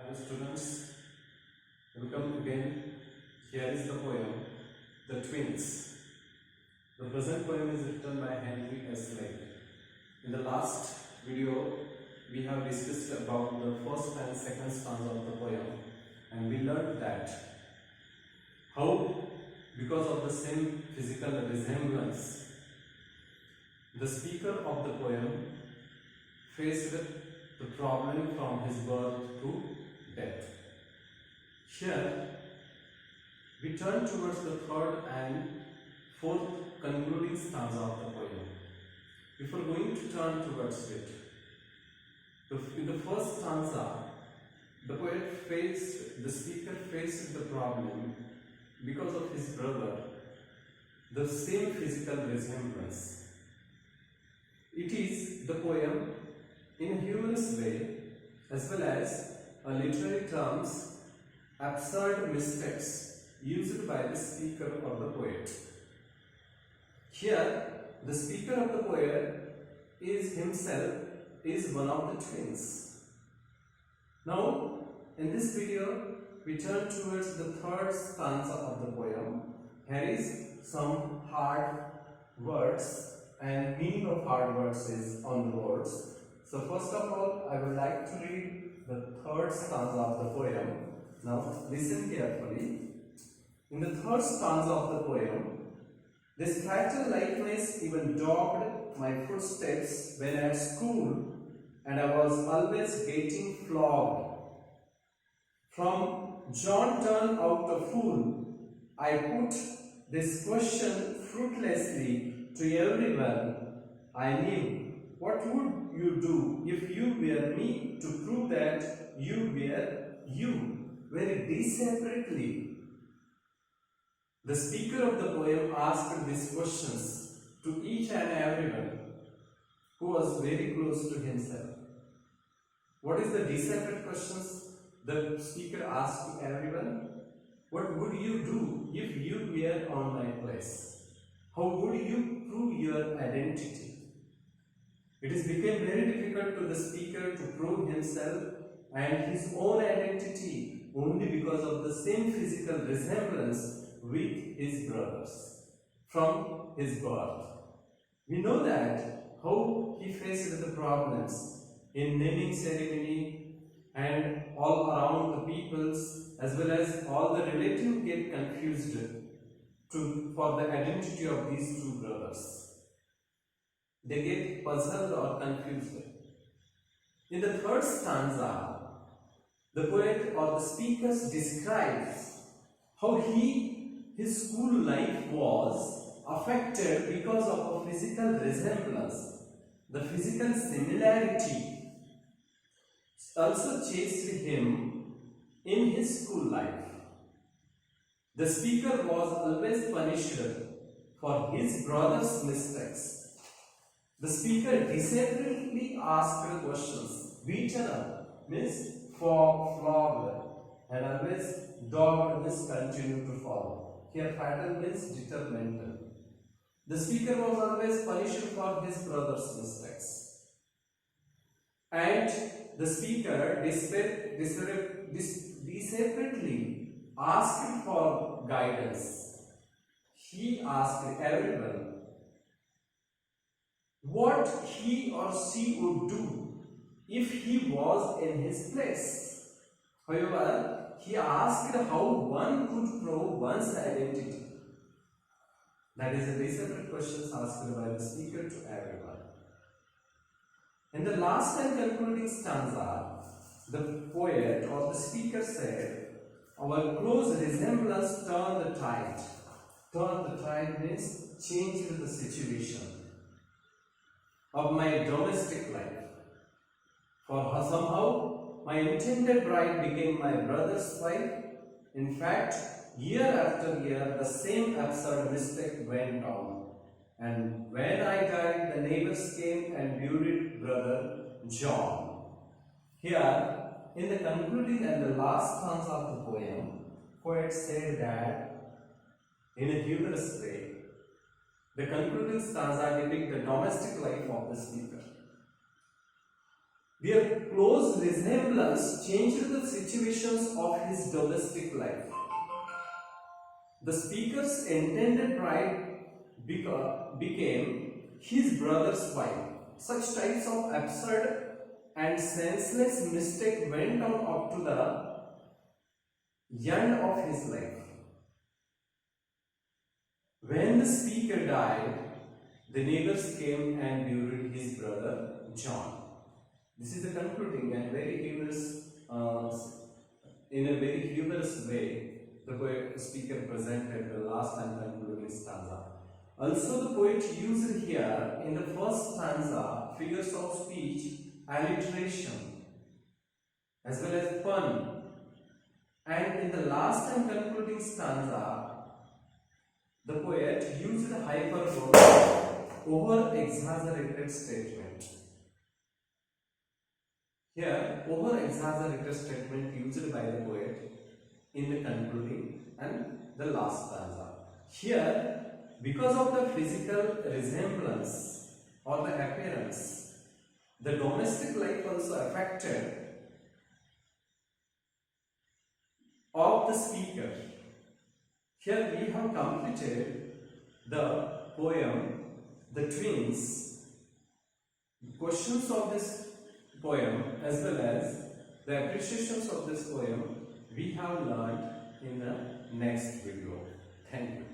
Hello students, welcome again. Here is the poem, The Twins. The present poem is written by Henry S. Lake. In the last video, we have discussed about the first and second stanza of the poem, and we learned that how, because of the same physical resemblance, the speaker of the poem faced the problem from his birth to death. Here, we turn towards the third and fourth concluding stanza of the poem. Before going to turn towards it, in the first stanza, the speaker faced the problem because of his brother, the same physical resemblance. It is the poem in a humorous way, as well as a literary terms, absurd mistakes used by the speaker or the poet. Here, the speaker of the poet is himself one of the twins. Now, in this video, we turn towards the third stanza of the poem. Here is some hard words, and meaning of hard words is on the words. So first of all, I would like to read the third stanza of the poem. Now listen carefully. In the third stanza of the poem, this fatal likeness even dogged my footsteps when at school, and I was always getting flogged. From John turned out a fool, I put this question fruitlessly to everyone I knew. What would you do if you were me to prove that you were you? Very separately, the speaker of the poem asked these questions to each and everyone who was very close to himself. What is the separate questions the speaker asked to everyone? What would you do if you were on my place? How would you prove your identity? It has become very difficult to the speaker to prove himself and his own identity only because of the same physical resemblance with his brothers from his birth. We know that how he faced the problems in naming ceremony, and all around the peoples as well as all the relatives get confused for the identity of these two brothers. They get puzzled or confused. In the third stanza, the poet or the speaker describes how his school life was affected because of a physical resemblance. The physical similarity also chased him in his school life. The speaker was always punished for his brother's mistakes. The speaker deliberately asked questions. Beaten up means flogged, and always dogged means continue to follow. Here fatal means detrimental. The speaker was always punished for his brother's mistakes. And the speaker separately asked for guidance. He asked everyone what he or she would do if he was in his place. However, he asked how one could prove one's identity. That is a separate question asked by the speaker to everyone. In the last and concluding stanza, the poet or the speaker said, our close resemblance turned the tide. Turn the tide means changed the situation of my domestic life. For somehow my intended bride became my brother's wife. In fact, year after year the same absurd mistake went on. And when I died, the neighbors came and buried brother John. Here, in the concluding and the last stanza of the poem, poet said that in a humorous way, the concluding stanza depicts the domestic life of the speaker. Their close resemblance changed the situations of his domestic life. The speaker's intended bride became his brother's wife. Such types of absurd and senseless mistake went on up to the end of his life. When the speaker died, the neighbors came and buried his brother John. This is the concluding and very humorous, in a very humorous way, the poet speaker presented the last and concluding stanza. Also, the poet used here in the first stanza figures of speech, alliteration, as well as pun, and in the last and concluding stanza, the poet used hyperbole, over-exaggerated statement. Here, over-exaggerated statement used by the poet in the concluding and the last stanza. Here, because of the physical resemblance or the appearance, the domestic life also affected of the speaker. Here we have completed the poem, The Twins. Questions of this poem as well as the appreciations of this poem we have learned in the next video. Thank you.